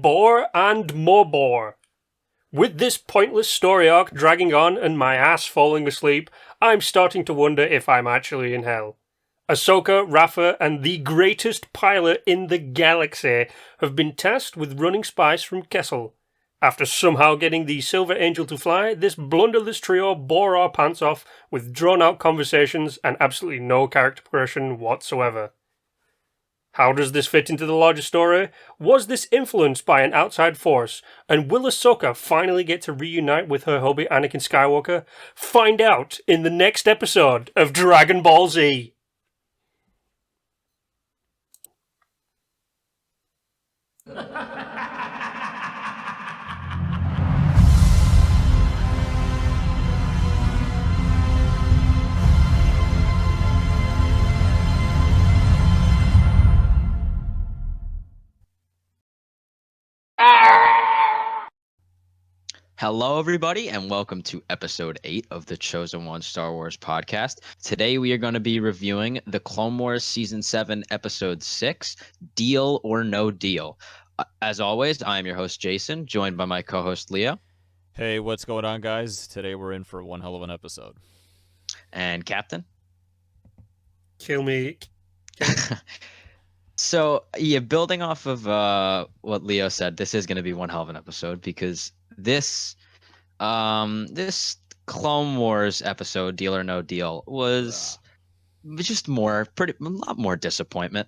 Bore and more bore. With this pointless story arc dragging on and my ass falling asleep, I'm starting to wonder if I'm actually in hell. Ahsoka, Rafa, and the greatest pilot in the galaxy have been tasked with running spies from Kessel. After somehow getting the Silver Angel to fly, this blunderless trio bore our pants off with drawn-out conversations and absolutely no character progression whatsoever. How does this fit into the larger story? Was this influenced by an outside force? And will Ahsoka finally get to reunite with her hubby Anakin Skywalker? Find out in the next episode of Dragon Ball Z. Hello, everybody, and welcome to episode 8 of the Chosen One Star Wars podcast. Today, we are going to be reviewing the Clone Wars Season 7, Episode 6, Deal or No Deal. As always, I am your host, Jason, joined by my co-host, Leo. Hey, what's going on, guys? Today, we're in for one hell of an episode. And Captain. Kill me. So, yeah, building off of what Leo said, this is going to be one hell of an episode because this Clone Wars episode, Deal or No Deal, was just a lot more disappointment.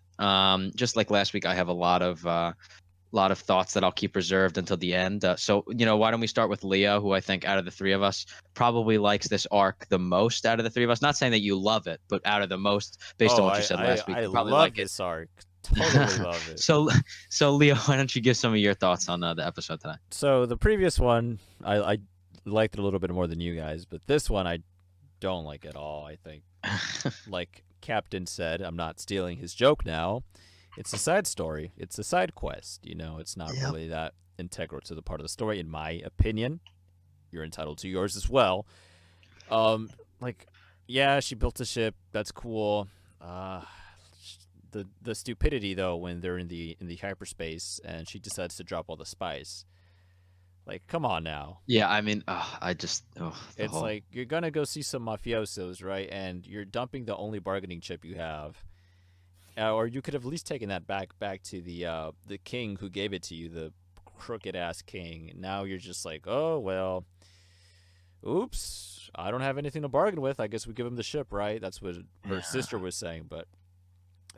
Just like last week, I have a lot of thoughts that I'll keep reserved until the end. So, why don't we start with Leo, who I think out of the three of us probably likes this arc the most out of the three of us. Not saying that you love it, but out of the most, based on what you said last week, you probably like this arc. Totally love it. So Leo, why don't you give some of your thoughts on the episode tonight? So the previous one, I liked it a little bit more than you guys, but this one I don't like at all. I think, like Captain said, I'm not stealing his joke now. It's a side story. It's a side quest. It's not really that integral to the part of the story, in my opinion. You're entitled to yours as well. Yeah, she built a ship. That's cool. The stupidity though when they're in the hyperspace and she decides to drop all the spice. Like, come on now. Yeah, I mean, it's like you're gonna go see some mafiosos, right? And you're dumping the only bargaining chip you have, or you could have at least taken that back to the king who gave it to you, the crooked ass king. Now you're just like, oh well, oops, I don't have anything to bargain with. I guess we give him the ship, right? That's what her sister was saying, but.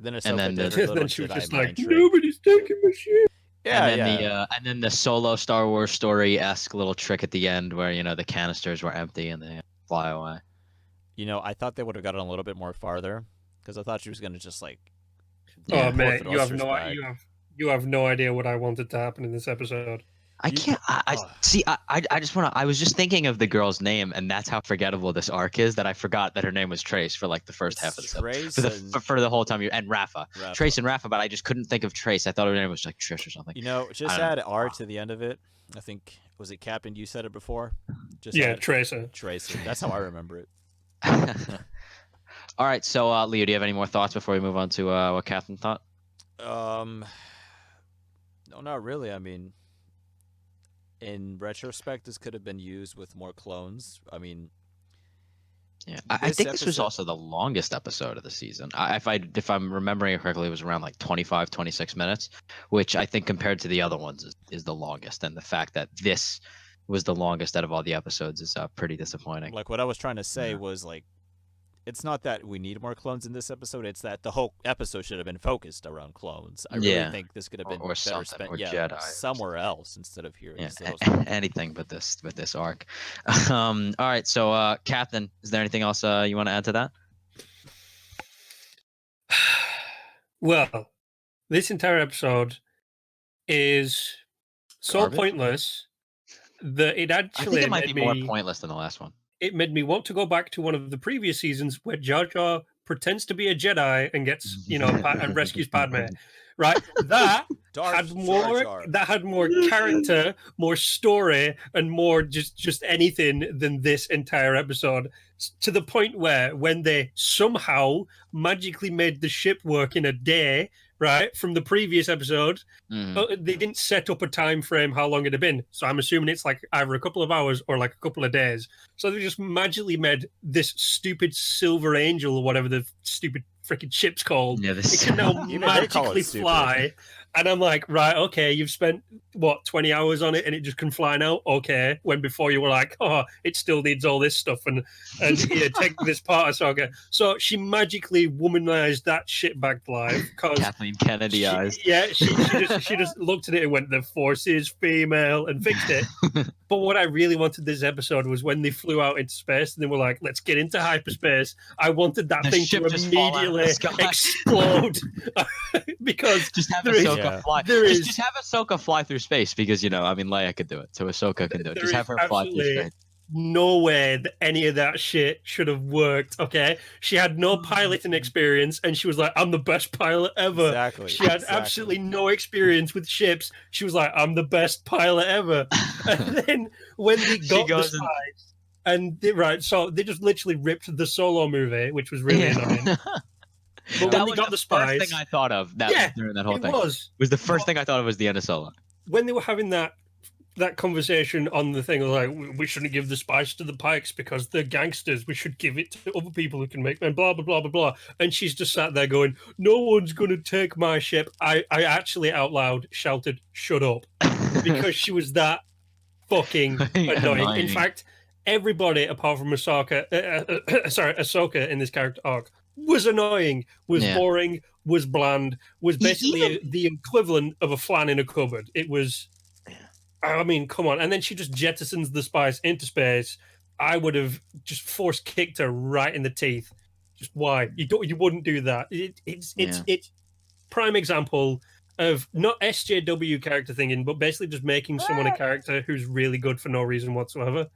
Then then she was just like, nobody's taking my shit. Yeah, and then the solo Star Wars story-esque little trick at the end where the canisters were empty and they fly away. I thought they would have gotten a little bit more farther because I thought she was gonna just like. Oh man, you have no idea what I wanted to happen in this episode. I can't. I just want to. I was just thinking of the girl's name, and that's how forgettable this arc is. That I forgot that her name was Trace for like the first half of the for the whole time. And Rafa, Trace and Rafa, but I just couldn't think of Trace. I thought her name was like Trish or something. Just add R to the end of it. I think was it Captain? You said it before. Tracer. Tracer. That's how I remember it. All right. So, Leo, do you have any more thoughts before we move on to what Captain thought? No, not really. I mean. In retrospect, this could have been used with more clones. I mean, yeah, I think this was also the longest episode of the season. If I'm remembering it correctly, it was around like 25, 26 minutes, which I think compared to the other ones is the longest. And the fact that this was the longest out of all the episodes is pretty disappointing. Like what I was trying to say was like, it's not that we need more clones in this episode. It's that the whole episode should have been focused around clones. I really think this could have been better spent Jedi somewhere else instead of here. Yeah, anything but this arc. All right, so Captain, is there anything else you want to add to that? Well, this entire episode is so pointless that it actually. I think it might be more pointless than the last one. It made me want to go back to one of the previous seasons where Jar Jar pretends to be a Jedi and gets, and rescues Padme. Right? That had more character, more story, and more just anything than this entire episode. To the point where when they somehow magically made the ship work in a day, right, from the previous episode. Mhm. They didn't set up a time frame how long it had been, so I'm assuming it's like either a couple of hours or like a couple of days. So they just magically made this stupid silver angel or whatever the stupid freaking ship's called. Yeah, It can now Even they call it magically stupid. fly. And I'm like, right, okay, you've spent, what, 20 hours on it and it just can fly now? Okay. When before you were like, oh, it still needs all this stuff and yeah, take this part of Saga. So she magically womanized that shit back to life. Kathleen Kennedy eyes. Yeah, she just looked at it and went, the Force is female, and fixed it. But what I really wanted this episode was when they flew out into space and they were like, let's get into hyperspace. I wanted that The thing ship to just fall out of the immediately sky. explode. Because Just have there is- Ahsoka fly. there is- Just have Ahsoka fly through space because I mean, Leia could do it, so Ahsoka can do it. There Just have is her fly through absolutely space. no way that any of that shit should have worked. Okay, she had no piloting experience, and she was like, "I'm the best pilot ever." Exactly. She had absolutely no experience with ships. She was like, "I'm the best pilot ever." And then when they got the goes and- spies, so they just literally ripped the Solo movie, which was really annoying. But That when they was got the the spies, first thing I thought of during that whole it thing. was The first thing I thought of was the end of Solo. when they were having that conversation on the thing. I was like, we shouldn't give the spice to the Pikes because they're gangsters. We should give it to other people who can make them, blah, blah, blah, blah, blah. And she's just sat there going, no one's going to take my ship. I actually out loud shouted, shut up, because she was that fucking annoying. In fact, everybody apart from Ahsoka in this character arc was annoying, was boring, was bland, was basically the equivalent of a flan in a cupboard. It was... I mean, come on. And then she just jettisons the spice into space. I would have just force kicked her right in the teeth. Just why? You wouldn't do that. It's prime example of not SJW character thinking, but basically just making someone a character who's really good for no reason whatsoever.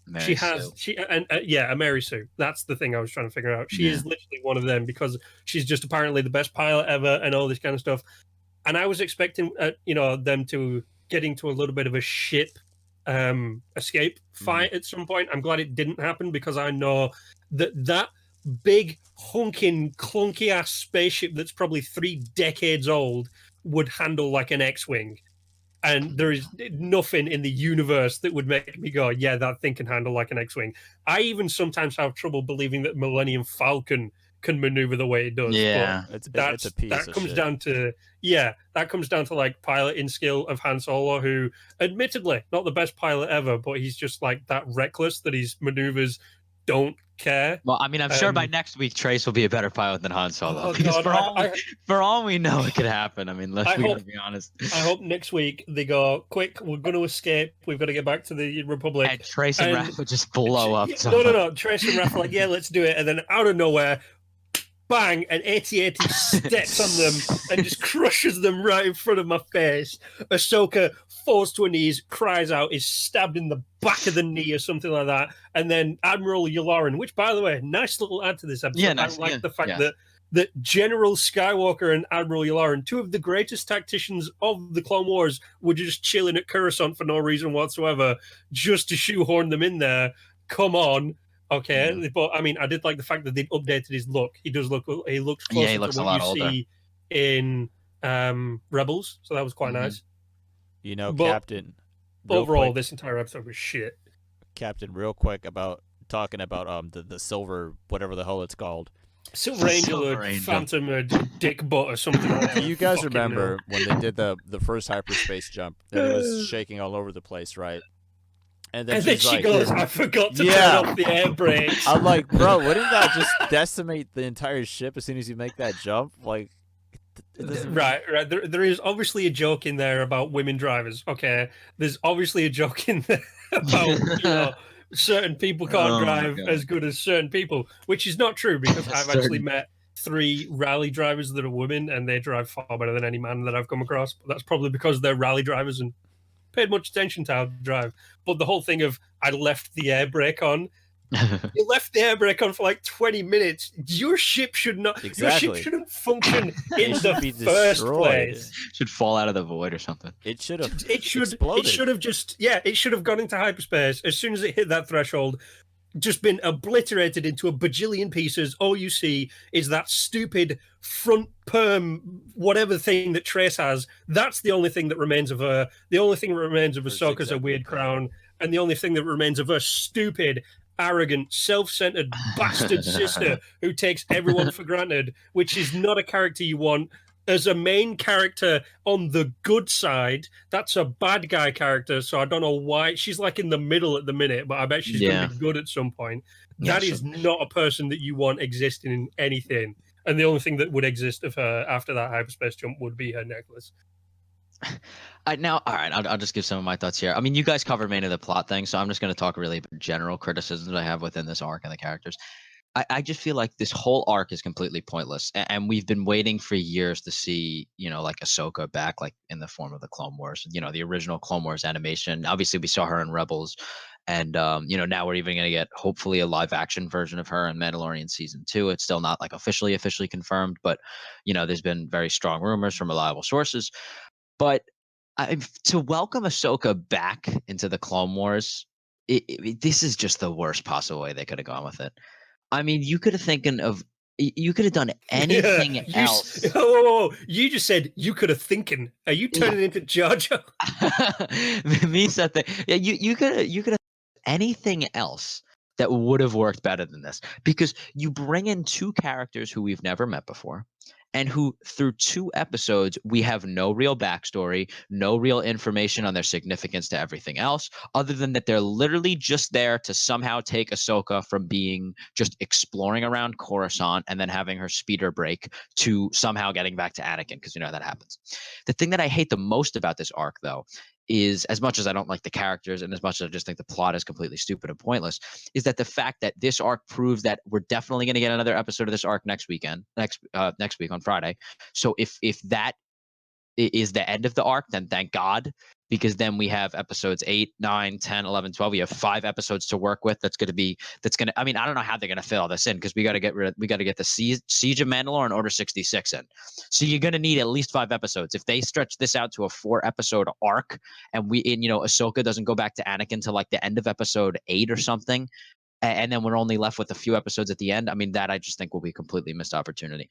A Mary Sue. That's the thing I was trying to figure out. She is literally one of them because she's just apparently the best pilot ever and all this kind of stuff. And I was expecting, them to get into a little bit of a ship escape fight at some point. I'm glad it didn't happen because I know that big hunking clunky ass spaceship that's probably 3 decades old would handle like an X-wing. And there is nothing in the universe that would make me go, yeah, that thing can handle like an X-wing. I even sometimes have trouble believing that Millennium Falcon can maneuver the way it does. Yeah, it's a piece that of comes shit. down to like piloting skill of Han Solo, who admittedly not the best pilot ever, but he's just like that reckless that his maneuvers don't care. Well, I mean, I'm sure by next week Trace will be a better pilot than Han Solo. Oh, because God, for all we know, it could happen. I mean, let's be honest. I hope next week they go, quick, we're going to escape. We've got to get back to the Republic. And Trace and Raph would just blow up. No. Trace and Raph are like, yeah, let's do it. And then out of nowhere, bang, and 8080 steps on them and just crushes them right in front of my face. Ahsoka falls to her knees, cries out, is stabbed in the back of the knee or something like that. And then Admiral Yularen, which, by the way, nice little add to this episode. Yeah, nice, I like the fact that General Skywalker and Admiral Yularen, 2 of the greatest tacticians of the Clone Wars, were just chilling at Coruscant for no reason whatsoever, just to shoehorn them in there. Come on. Okay, but I mean, I did like the fact that they'd updated his look. He looks closer he looks to a what lot you see in Rebels, so that was quite nice. But Captain. Overall, this entire episode was shit. Captain, real quick about talking about the silver, whatever the hell it's called. Silver Angel or Phantom or Dick Butt or something like that. Do you guys remember when they did the first hyperspace jump? It was shaking all over the place, right? And then she goes, I forgot to turn off the air brakes. I'm like, bro, wouldn't that just decimate the entire ship as soon as you make that jump? Like, right. There is obviously a joke in there about women drivers. Okay, there's obviously a joke in there about certain people can't drive as good as certain people, which is not true because I've actually met 3 rally drivers that are women, and they drive far better than any man that I've come across. But that's probably because they're rally drivers and paid much attention to how to drive. But the whole thing of I left the air brake on. You left the air brake on for like 20 minutes. Your ship should not. Exactly. Your ship shouldn't function in the first place. Should fall out of the void or something. It should have. It should have just. Yeah, it should have gone into hyperspace as soon as it hit that threshold. just been obliterated into a bajillion pieces. All you see is that stupid front perm, whatever thing that Trace has. That's the only thing that remains of her. The only thing that remains of Ahsoka's a weird crown, and the only thing that remains of her stupid, arrogant, self-centered bastard sister who takes everyone for granted, which is not a character you want as a main character on the good side. That's a bad guy character, so I don't know why. She's like in the middle at the minute, but I bet she's going to be good at some point. That is not a person that you want existing in anything. And the only thing that would exist of her after that hyperspace jump would be her necklace. Now, all right, I'll just give some of my thoughts here. I mean, you guys covered mainly the plot thing, so I'm just going to talk really about general criticisms I have within this arc and the characters. I just feel like this whole arc is completely pointless, and we've been waiting for years to see, like Ahsoka back, like in the form of the Clone Wars, the original Clone Wars animation. Obviously, we saw her in Rebels, and now we're even going to get hopefully a live action version of her in Mandalorian season 2. It's still not like officially confirmed, but there's been very strong rumors from reliable sources. But to welcome Ahsoka back into the Clone Wars, this is just the worst possible way they could have gone with it. I mean, you could have done anything else. You just said you could have thinking. Are you turning into Jar Jar? Me said that. Yeah, you could have anything else that would have worked better than this, because you bring in two characters who we've never met before, and who through 2 episodes we have no real backstory, no real information on their significance to everything else, other than that they're literally just there to somehow take Ahsoka from being just exploring around Coruscant and then having her speeder break to somehow getting back to Anakin, because that happens. The thing that I hate the most about this arc, though, is, as much as I don't like the characters and as much as I just think the plot is completely stupid and pointless, is that the fact that this arc proves that we're definitely going to get another episode of this arc next week on Friday. So if that is the end of the arc, then thank God, because then we have episodes 8, 9, 10, 11, 12. We have 5 episodes to work with. I mean, I don't know how they're going to fit all this in, because we got to get the Siege of Mandalore and Order 66 in. So you're going to need at least 5 episodes. If they stretch this out to a 4-episode arc, and Ahsoka doesn't go back to Anakin till like the end of episode 8 or something, and then we're only left with a few episodes at the end, I mean, that I just think will be a completely missed opportunity.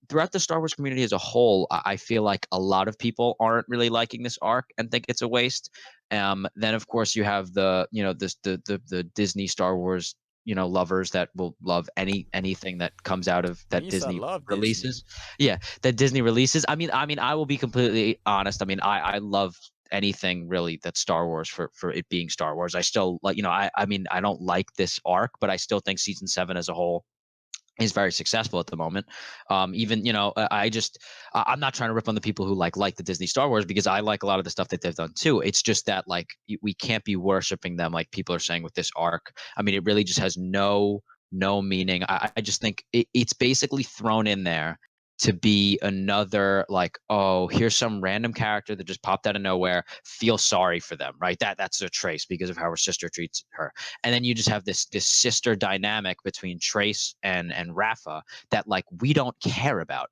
Throughout the Star Wars community as a whole, I feel like a lot of people aren't really liking this arc and think it's a waste. Then of course you have the Disney Star Wars lovers that will love anything that comes out of that Disney releases. Disney. Yeah, that Disney releases. I mean, I will be completely honest. I mean, I love anything really that's Star Wars for it being Star Wars. I still like, I mean, I don't like this arc, but I still think season 7 as a whole is very successful at the moment. Even, I'm not trying to rip on the people who like the Disney Star Wars, because I like a lot of the stuff that they've done too. It's just that, like, we can't be worshiping them like people are saying with this arc. I mean, it really just has no meaning. I just think it's basically thrown in there to be another, like, oh, here's some random character that just popped out of nowhere, feel sorry for them, right? That's a Trace because of how her sister treats her. And then you just have this sister dynamic between Trace and Rafa that, like, we don't care about.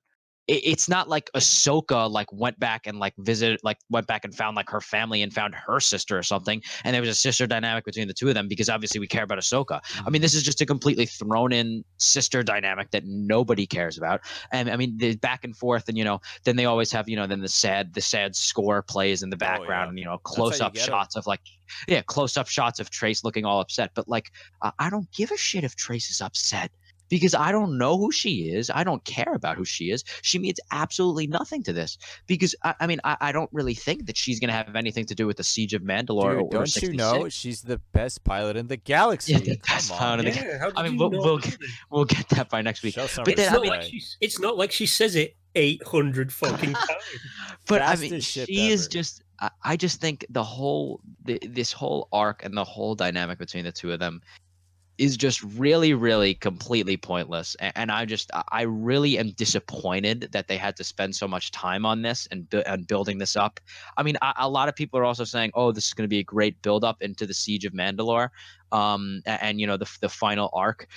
It's not like Ahsoka went back and went back and found like her family and found her sister or something, and there was a sister dynamic between the two of them, because obviously we care about Ahsoka. I mean, this is just a completely thrown in sister dynamic that nobody cares about. And I mean, the back and forth, and then they always have then the sad score plays in the background, and close up shots of close up shots of Trace looking all upset. But like, I don't give a shit if Trace is upset, because I don't know who she is. I don't care about who she is. She means absolutely nothing to this, because I mean, I don't really think that she's going to have anything to do with the Siege of Mandalore. Dude, don't you know she's the best pilot in the galaxy? Yeah, the best pilot in the galaxy. I mean, we'll get that by next week. But it's not like she says it 800 fucking times. But I mean, she is just. I just think this whole arc and the whole dynamic between the two of them is just really, really completely pointless. And I really am disappointed that they had to spend so much time on this and building this up. I mean, a lot of people are also saying, oh, this is going to be a great build up into the Siege of Mandalore. And the final arc.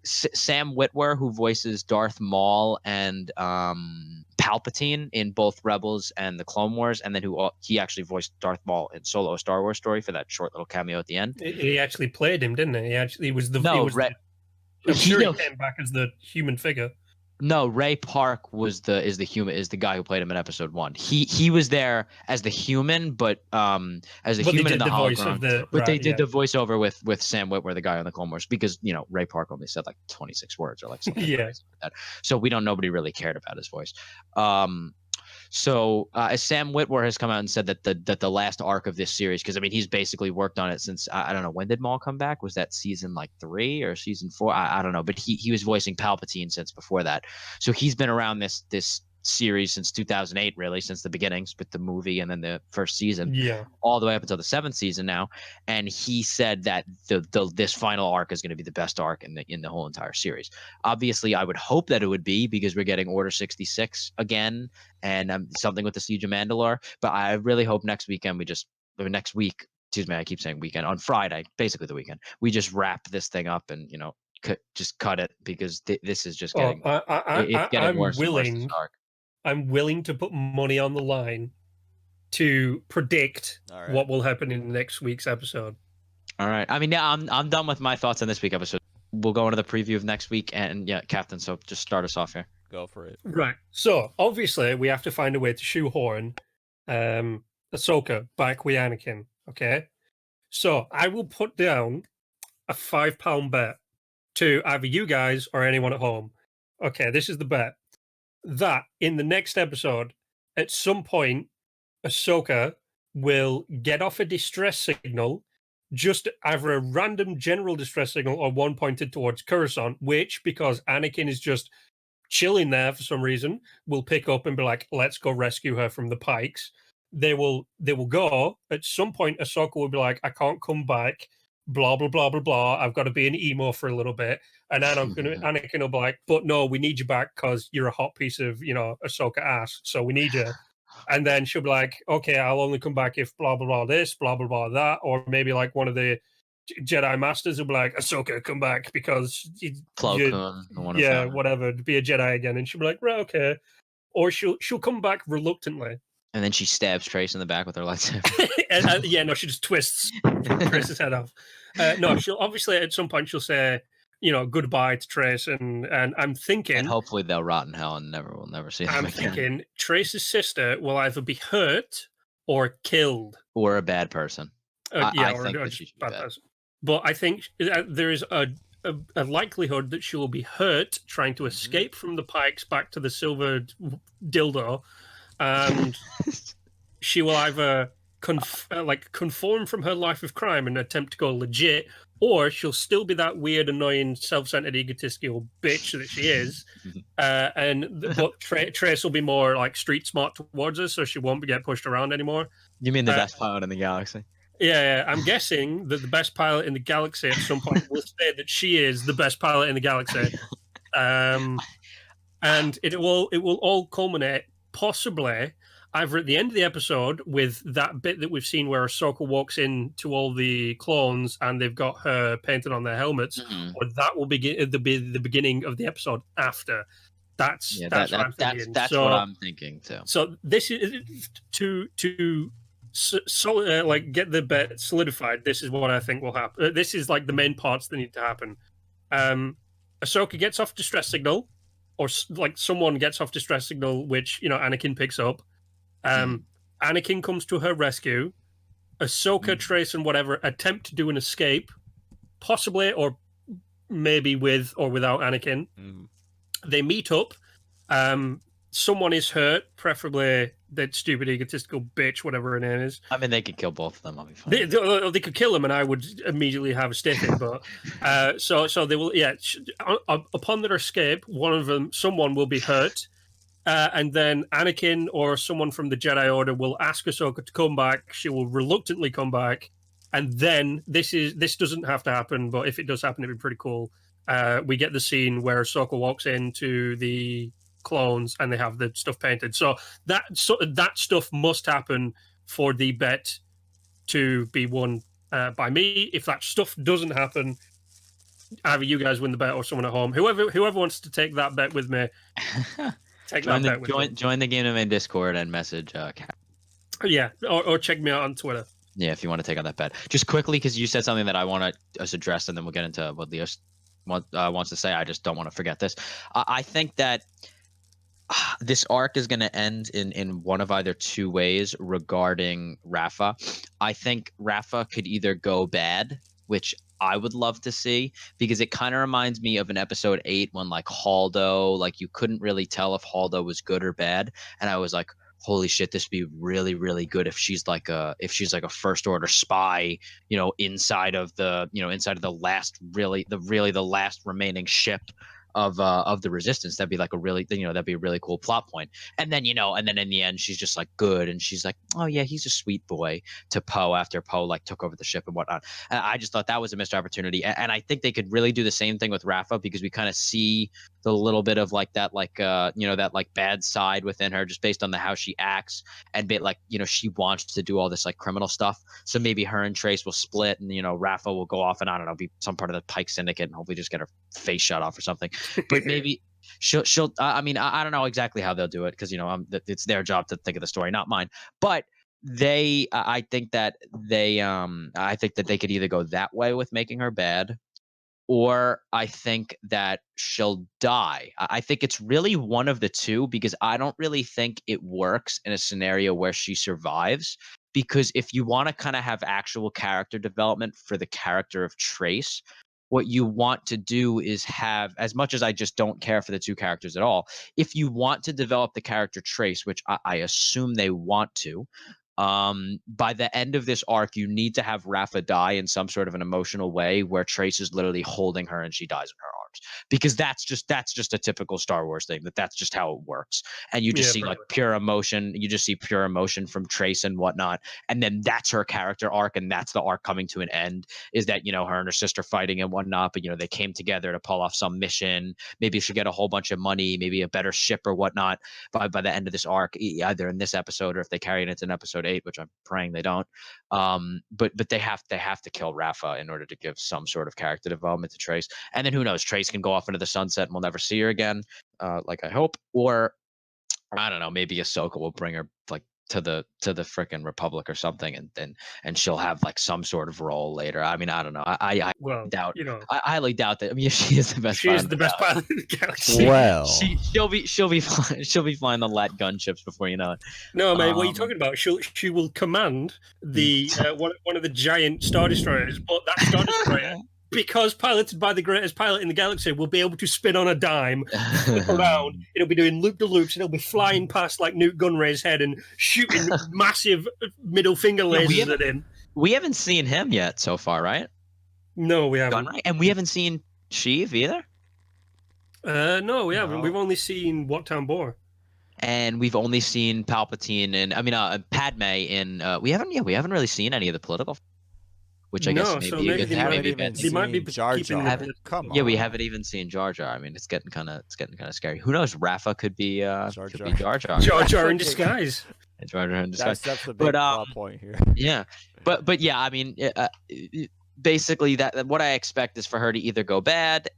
Sam Witwer, who voices Darth Maul and Palpatine in both Rebels and the Clone Wars, and then he actually voiced Darth Maul in Solo: A Star Wars Story for that short little cameo at the end. He actually played him, didn't he? He was the. No, I'm sure he came back as the human figure. No, Ray Park is the guy who played him in episode 1. He was there as the human, but as a human in the hologram. But they did the voiceover with Sam Witwer, the guy on the Clone Wars, because Ray Park only said like 26 words or like something like that. So nobody really cared about his voice. So as Sam Witwer has come out and said that the last arc of this series, because I mean he's basically worked on it since I don't know, when did Maul come back? Was that season like 3 or season 4? I don't know, but he was voicing Palpatine since before that. So he's been around this series since 2008, really, since the beginnings with the movie and then the first season, all the way up until the 7th season now. And he said that this final arc is going to be the best arc in the whole entire series. Obviously, I would hope that it would be, because we're getting Order 66 again and something with the Siege of Mandalore. But I really hope next week, excuse me, I keep saying weekend, on Friday, basically the weekend, we just wrap this thing up and just cut it, because this is just getting it's getting worse and worse. I'm willing to put money on the line to predict what will happen in next week's episode. All right. I mean, yeah, I'm done with my thoughts on this week's episode. We'll go into the preview of next week, and Captain. So just start us off here. Go for it. Right. So obviously we have to find a way to shoehorn Ahsoka back with Anakin. Okay. So I will put down a £5 bet to either you guys or anyone at home. Okay, this is the bet. That in the next episode, at some point, Ahsoka will get off a distress signal, just either a random general distress signal or one pointed towards Coruscant, which, because Anakin is just chilling there for some reason, will pick up and be like, let's go rescue her from the Pikes. They will go. At some point, Ahsoka will be like, I can't come back. Blah, blah, blah, blah, blah. I've got to be an emo for a little bit. And Anakin will be like, but no, we need you back because you're a hot piece of, Ahsoka ass. So we need you. And then she'll be like, okay, I'll only come back if blah, blah, blah this, blah, blah, blah that. Or maybe like one of the Jedi Masters will be like, Ahsoka, come back because whatever, to be a Jedi again. And she'll be like, right, okay. Or she'll come back reluctantly. And then she stabs Trace in the back with her lightsaber. She just twists Trace's head off. No, she'll obviously at some point she'll say, goodbye to Trace, and I'm thinking, and hopefully they'll rot in hell and we'll never see them again. I'm thinking Trace's sister will either be hurt or killed, or a bad person. I think that she should be bad person. But I think there is a likelihood that she will be hurt trying to escape from the Pikes back to the silver dildo. And she will either conform from her life of crime and attempt to go legit, or she'll still be that weird, annoying, self-centered, egotistical bitch that she is. But Trace will be more like street smart towards her, so she won't get pushed around anymore. You mean the best pilot in the galaxy? Yeah, I'm guessing that the best pilot in the galaxy at some point will say that she is the best pilot in the galaxy. And it will all culminate possibly either at the end of the episode with that bit that we've seen where Ahsoka walks into all the clones and they've got her painted on their helmets, or that will be the beginning of the episode after. That's what I'm thinking. That's what I'm thinking too. So this is to get the bet solidified. This is what I think will happen. This is like the main parts that need to happen. Ahsoka gets off distress signal, or like someone gets off distress signal, which Anakin picks up. Anakin comes to her rescue. Ahsoka, Trace, and whatever attempt to do an escape, possibly or maybe with or without Anakin. They meet up. Someone is hurt, preferably that stupid egotistical bitch, whatever her name is. I mean, they could kill both of them. I'll be fine. They could kill them, and I would immediately have a stiff in. But so they will. Yeah, upon their escape, someone will be hurt, and then Anakin or someone from the Jedi Order will ask Ahsoka to come back. She will reluctantly come back, and then this doesn't have to happen, but if it does happen, it'd be pretty cool. We get the scene where Ahsoka walks into the clones and they have the stuff painted. So that stuff must happen for the bet to be won by me. If that stuff doesn't happen, either you guys win the bet or someone at home. Whoever wants to take that bet with me, Take that bet with me. Join the Game Domain Discord and message. Yeah, or check me out on Twitter. Yeah, if you want to take on that bet. Just quickly, because you said something that I want us address, and then we'll get into what Leo wants to say. I just don't want to forget this. I think that this arc is going to end in one of either two ways regarding Rafa. I think Rafa could either go bad, which I would love to see, because it kind of reminds me of an episode 8 when like Haldo, like you couldn't really tell if Haldo was good or bad, and I was like, holy shit, this would be really, really good if she's like a first order spy, inside of the last the last remaining ship of the Resistance. That'd be like that'd be a really cool plot point. And then in the end she's just like good, and she's like, oh yeah, he's a sweet boy to Poe after Poe like took over the ship and whatnot. And I just thought that was a missed opportunity, and I think they could really do the same thing with Rafa, because we kind of see the little bit of like that that like bad side within her, just based on how she acts, and she wants to do all this like criminal stuff. So maybe her and Trace will split, and Rafa will go off and, I don't know, be some part of the Pike Syndicate and hopefully just get her face shut off or something. But maybe she'll I mean, I don't know exactly how they'll do it, because it's their job to think of the story, not mine. But I think that they could either go that way with making her bad, or I think that she'll die. I think it's really one of the two, because I don't really think it works in a scenario where she survives. Because if you want to kind of have actual character development for the character of Trace, what you want to do is have, as much as I just don't care for the two characters at all, if you want to develop the character Trace, which I assume they want to, by the end of this arc, you need to have Rafa die in some sort of an emotional way where Trace is literally holding her and she dies in her arms, because that's just a typical Star Wars thing. That's just how it works. And you just see like pure emotion. You just see pure emotion from Trace and whatnot. And then that's her character arc. And that's the arc coming to an end, is that, her and her sister fighting and whatnot, but they came together to pull off some mission. Maybe she'll get a whole bunch of money, maybe a better ship or whatnot by the end of this arc, either in this episode, or if they carry it into an episode 8, which I'm praying they don't. But they have to kill Rafa in order to give some sort of character development to Trace. And then who knows, Trace can go off into the sunset and we'll never see her again, like I hope. Or I don't know, maybe Ahsoka will bring her like to the frickin' Republic or something, and she'll have like some sort of role later. I mean, I don't know. I doubt. I highly doubt that. I mean, she is the best. She is the best pilot in the galaxy. Well, she'll be flying the Lat gunships before you know it. No, mate. What are you talking about? She will command the one of the giant Star Destroyers, but that Star Destroyer, because piloted by the greatest pilot in the galaxy, will be able to spin on a dime, flip around. It'll be doing loop-de-loops, and it'll be flying past like Newt Gunray's head and shooting massive middle finger lasers at him. We haven't seen him yet so far, right? No, we haven't. Gunray? And we haven't seen Sheev either? No, we haven't. We've only seen What Town Bore. And we've only seen Palpatine and Padme in we haven't really seen any of the political, which I guess maybe a good thing. They might be Jar Jar. Come on. Yeah, we haven't even seen Jar Jar. I mean, it's getting kind of scary. Who knows? Rafa could be Jar Jar. Jar Jar in disguise. Jar Jar in disguise. That's the big plot point here. Yeah, but yeah, I mean, basically that what I expect is for her to either go bad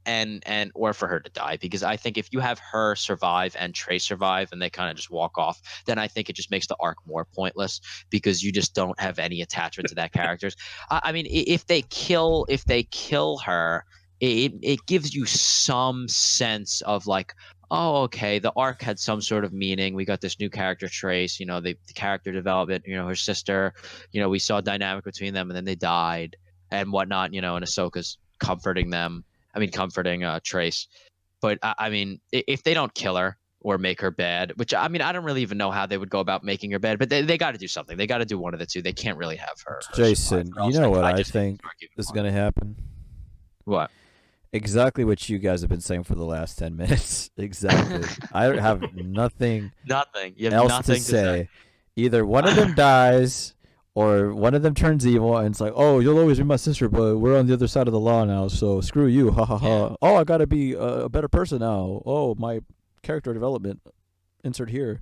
or for her to die, because I think if you have her survive and Trace survive and they kind of just walk off, then I think it just makes the arc more pointless, because you just don't have any attachment to that characters. I mean, if they kill her, it gives you some sense of like, oh, okay, the arc had some sort of meaning. We got this new character Trace, the character development, her sister, we saw a dynamic between them, and then they died and whatnot, and Ahsoka's comforting Trace. But I mean, if they don't kill her or make her bad, which I mean, I don't really even know how they would go about making her bad, but they got to do something. They got to do one of the two. They can't really have her. Jason, you know what I think is going to happen? What? Exactly what you guys have been saying for the last 10 minutes. Exactly. I have nothing else to say. Either one of them dies, or one of them turns evil, and it's like, oh, you'll always be my sister, but we're on the other side of the law now, so screw you, ha ha ha. Oh, I gotta be a better person now. Oh, my character development, insert here.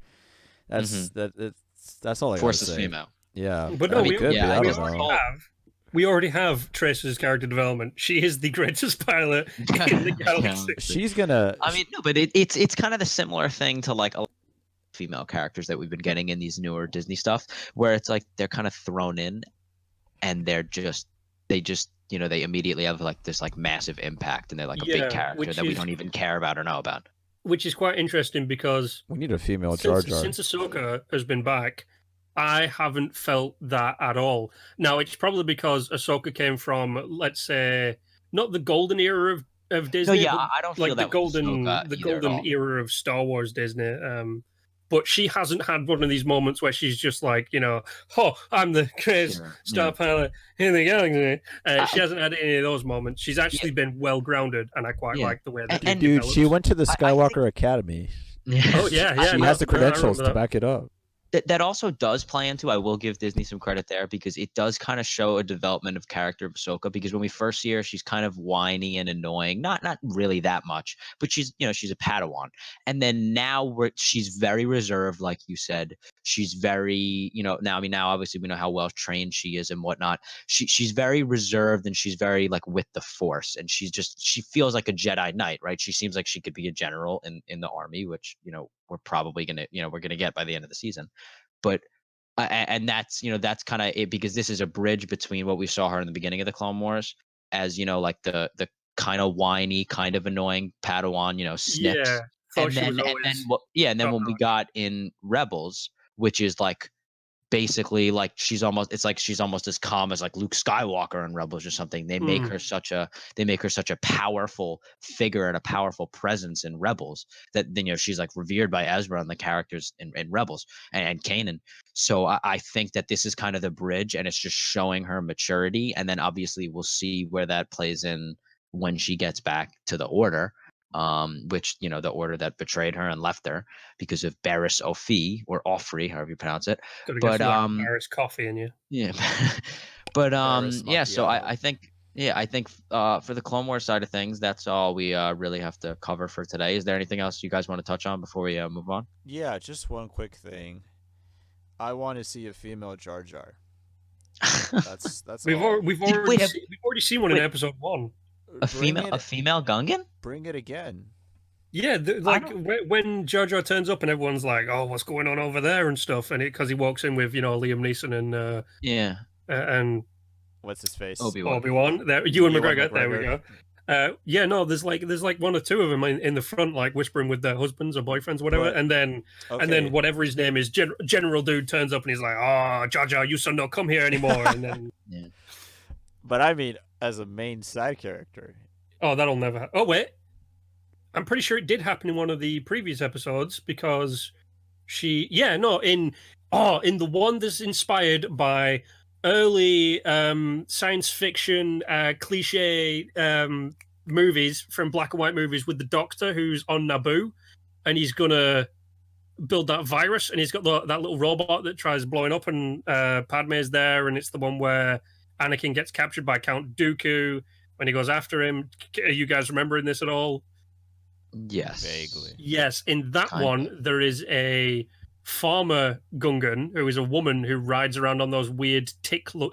That's all I gotta say. Forces female. Yeah, but no, we could be. I don't already know. have We already have Tracer's character development. She is the greatest pilot in the galaxy. She's gonna. I mean, no, but it's kind of the similar thing to like a lot of female characters that we've been getting in these newer Disney stuff, where it's like they're kind of thrown in, and they just they immediately have like this like massive impact, and they're like a big character that we don't even care about or know about. Which is quite interesting because we need a female Jar Jar. Since Ahsoka has been back, I haven't felt that at all. Now, it's probably because Ahsoka came from, let's say, not the golden era of Disney. No, yeah, but I don't feel like that the golden era of Star Wars Disney. But she hasn't had one of these moments where she's just like, oh, I'm the greatest star pilot in the galaxy. She hasn't had any of those moments. She's actually been well grounded, and I quite like the way that. And dude, she went to the Skywalker Academy. Oh yeah. She has the credentials to back it up. That also does play into, I will give Disney some credit there, because it does kind of show a development of character of Ahsoka, because when we first see her, she's kind of whiny and annoying, not really that much, but she's a Padawan. And then now she's very reserved, like you said. She's very, now obviously we know how well trained she is and whatnot. She's very reserved, and she's very like with the Force, and she feels like a Jedi Knight, right? She seems like she could be a general in the army, which we're probably gonna get by the end of the season. But and that's kind of it, because this is a bridge between what we saw her in the beginning of the Clone Wars as like the kind of whiny, kind of annoying Padawan, snips, and then when we got in Rebels, which is like basically like she's almost as calm as like Luke Skywalker in Rebels or something. They make her such a powerful figure and a powerful presence in Rebels that she's like revered by Ezra and the characters in Rebels and Kanan. So I think that this is kind of the bridge, and it's just showing her maturity, and then obviously we'll see where that plays in when she gets back to the Order. Which the Order that betrayed her and left her because of Barriss Offee, or Offrey, however you pronounce it. But Barriss coffee in you. Yeah. But so I think for the Clone Wars side of things, that's all we really have to cover for today. Is there anything else you guys want to touch on before we move on? Yeah, just one quick thing. I want to see a female Jar Jar. That's we've already seen one in episode 1. A female Gungan? Bring it again. Yeah, when Jar Jar turns up and everyone's like, "Oh, what's going on over there?" and stuff, and because he walks in with Liam Neeson and and what's his face, Obi-Wan. There, Ewan McGregor. There we go. There's like one or two of them in the front, like whispering with their husbands or boyfriends, or whatever, and then whatever his name is, General Dude turns up and he's like, "Oh, Jar Jar, you son don't come here anymore," and then. Yeah. But I mean, as a main side character. Oh, that'll never happen. Oh, wait. I'm pretty sure it did happen in one of the previous episodes because in the one that's inspired by early science fiction cliche movies from black and white movies with the Doctor who's on Naboo, and he's gonna build that virus, and he's got that little robot that tries blowing up, and Padme's there, and it's the one where Anakin gets captured by Count Dooku when he goes after him. Are you guys remembering this at all? Yes. Vaguely. Yes. In that one, there is a farmer Gungan who is a woman who rides around on those weird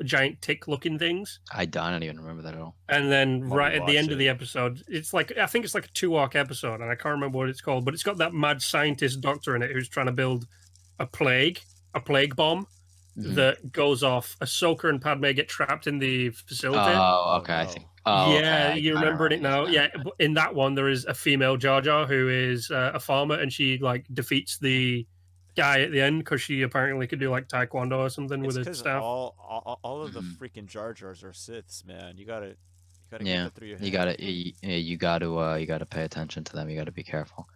giant tick-looking things. I don't even remember that at all. And then at the end of the episode, I think it's like a 2-arc episode, and I can't remember what it's called, but it's got that mad scientist doctor in it who's trying to build a plague bomb. That goes off. Ahsoka and Padme get trapped in the facility. Oh, okay. I think. Oh, yeah, okay. you remember it now. Yeah, in that one, there is a female Jar Jar who is a farmer, and she like defeats the guy at the end because she apparently could do like Taekwondo or something with her staff. All of the freaking Jar Jars are Siths, man. You gotta get that through your head. You gotta pay attention to them. You gotta be careful.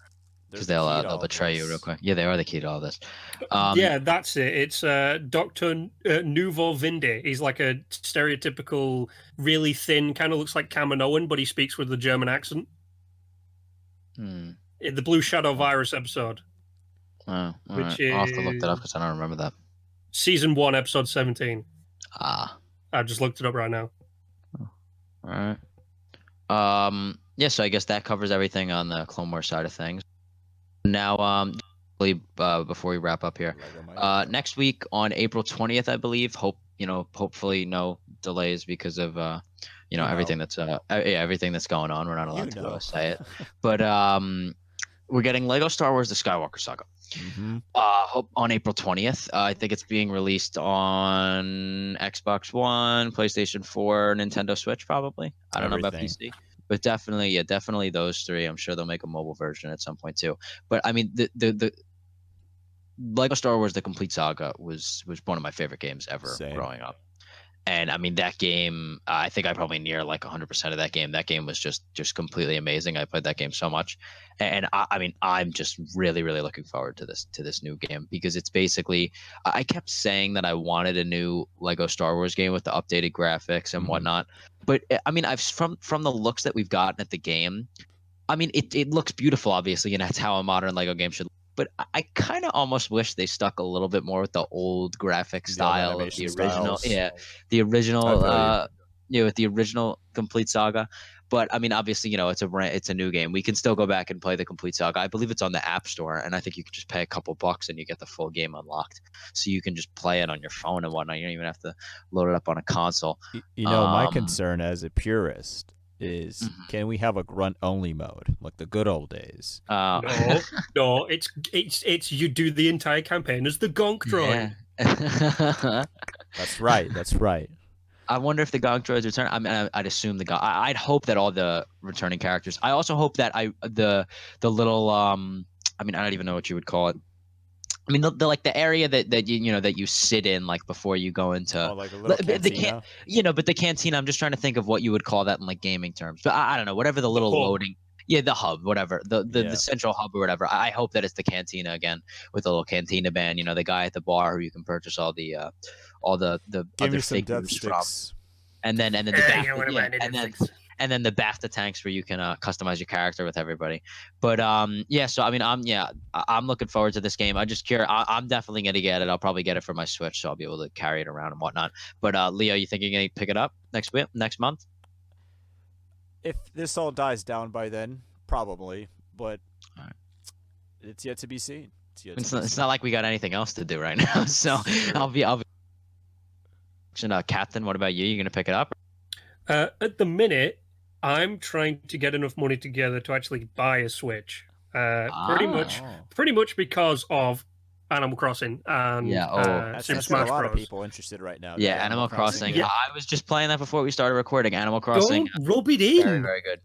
Because they'll betray you real quick. Yeah, they are the key to all this. Yeah, that's it. It's Dr. Nuvo Vinde. He's like a stereotypical, really thin, kind of looks like Kaminoan, but he speaks with a German accent. In the Blue Shadow Virus episode. Oh, which is... I'll have to look that up because I don't remember that. Season 1, episode 17. Ah. I just looked it up right now. Oh, all right. Yeah, so I guess that covers everything on the Clone Wars side of things. Now, before we wrap up here, next week on April 20th, I believe. Hopefully no delays because of everything that's everything that's going on. We're not allowed to say it, but we're getting Lego Star Wars: The Skywalker Saga. Mm-hmm. Hope on April 20th. I think it's being released on Xbox One, PlayStation 4, Nintendo Switch, probably. I don't know about PC, but definitely those three. I'm sure they'll make a mobile version at some point too. But I mean, the Lego Star Wars: The Complete Saga was one of my favorite games ever growing up. And I mean, that game, I think I probably near like 100% of that game. That game was just completely amazing. I played that game so much, and I mean, I'm just really looking forward to this new game, because it's basically, I kept saying that I wanted a new Lego Star Wars game with the updated graphics and whatnot. But I mean, from the looks that we've gotten at the game, I mean, it looks beautiful, obviously, and that's how a modern Lego game should. But I kind of almost wish they stuck a little bit more with the old graphic style of the original. Styles. Yeah, the original, with the original Complete Saga. But I mean, obviously, it's a new game. We can still go back and play the Complete Saga. I believe it's on the App Store, and I think you can just pay a couple bucks and you get the full game unlocked. So you can just play it on your phone and whatnot. You don't even have to load it up on a console. My concern as a purist is, can we have a grunt only mode like the good old days? No, it's you do the entire campaign as the Gonk droid. Yeah. That's right. I wonder if the Gonk droids return. I mean, I'd assume the Gonk. I'd hope that all the returning characters. I also hope that the little I mean, I don't even know what you would call it. I mean, the like the area that you sit in, like, before you go into like a little cantina. But the cantina. I'm just trying to think of what you would call that in like gaming terms. But I don't know, whatever the little loading. Yeah, the hub, whatever, the central hub or whatever. I hope that it's the cantina again, with the little cantina band. The guy at the bar who you can purchase all the other figures from, and then the BAFTA, and then the BAFTA tanks where you can customize your character with everybody. But so I mean, I'm looking forward to this game. I just I'm definitely gonna get it. I'll probably get it for my Switch, so I'll be able to carry it around and whatnot. But Leo, you think you're gonna pick it up next month? If this all dies down by then, probably. But it's yet to be seen. It's not like we got anything else to do right now. So I'll be. Captain, what about you? You gonna pick it up? At the minute, I'm trying to get enough money together to actually buy a Switch. Pretty much because of Animal Crossing and Super Smash Bros. A lot of people interested right now. Yeah, Animal Crossing. Yeah. I was just playing that before we started recording. Animal Crossing. Don't rub it in. Very, very good.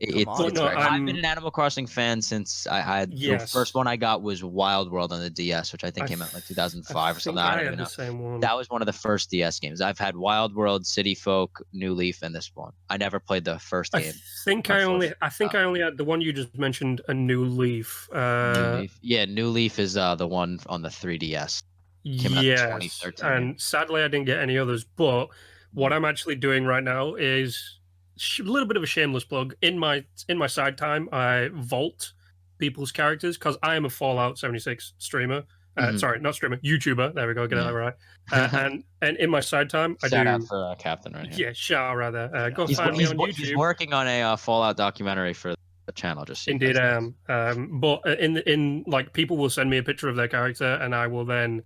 I've been an Animal Crossing fan since I had the first one I got was Wild World on the DS, which I think came out in like 2005 or something. I don't even know. Same one. That was one of the first DS games. I've had Wild World, City Folk, New Leaf, and this one. I never played the first game. I only had the one you just mentioned, a New Leaf. New Leaf. Yeah, New Leaf is the one on the 3DS. Came out in 2013. And sadly I didn't get any others. But what I'm actually doing right now is a little bit of a shameless plug. In my side time, I vault people's characters because I am a Fallout 76 streamer. Sorry, not streamer, YouTuber. There we go, get that right. And in my side time, shout out for Captain right here. Yeah, shout out rather. Go find me on YouTube. He's working on a Fallout documentary for the channel. Just indeed, I am. But in like, people will send me a picture of their character, and I will then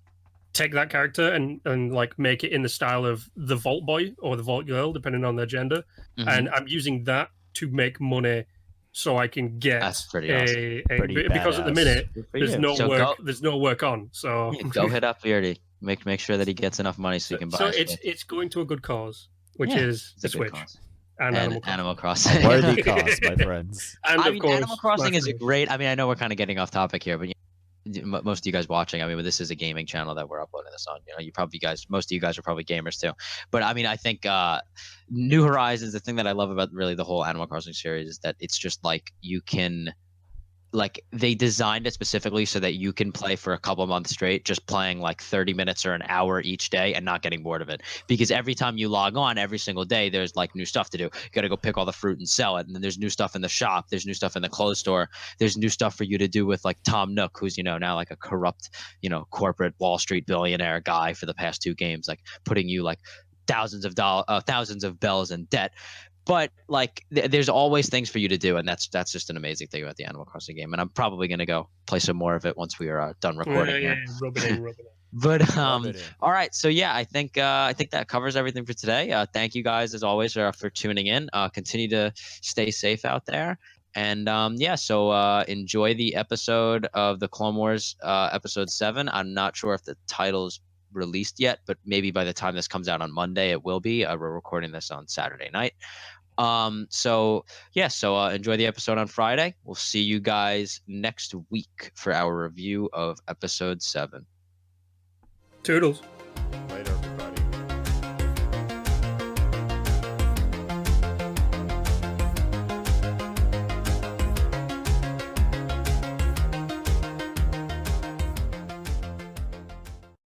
take that character and like make it in the style of the Vault Boy or the Vault Girl, depending on their gender. And I'm using that to make money so I can get because at the minute there's no work on. So go hit up Beardy. Make sure that he gets enough money so he can buy. So it's going to a good cause, which is the Switch. And Animal Crossing. A worthy cause, my friends. And of course, Animal Crossing is a great. I mean, I know we're kind of getting off topic here, but most of you guys watching, I mean, this is a gaming channel that we're uploading this on. Most of you guys are probably gamers too. But I mean, I think New Horizons, the thing that I love about really the whole Animal Crossing series is that it's just like you can. Like, they designed it specifically so that you can play for a couple months straight, just playing like 30 minutes or an hour each day and not getting bored of it. Because every time you log on, every single day, there's like new stuff to do. You got to go pick all the fruit and sell it. And then there's new stuff in the shop. There's new stuff in the clothes store. There's new stuff for you to do with like Tom Nook, who's, now like a corrupt, corporate Wall Street billionaire guy for the past 2 games, like putting you like thousands of bells in debt. But like, there's always things for you to do, and that's just an amazing thing about the Animal Crossing game. And I'm probably gonna go play some more of it once we are done recording. Rub it in. But Riveting. all right, so yeah, I think that covers everything for today. Thank you guys as always for tuning in. Continue to stay safe out there, and yeah, so enjoy the episode of the Clone Wars, episode 7. I'm not sure if the title's released yet, but maybe by the time this comes out on Monday, it will be. We're recording this on Saturday night. So yeah, so enjoy the episode on Friday. We'll see you guys next week for our review of episode 7. Toodles. Later.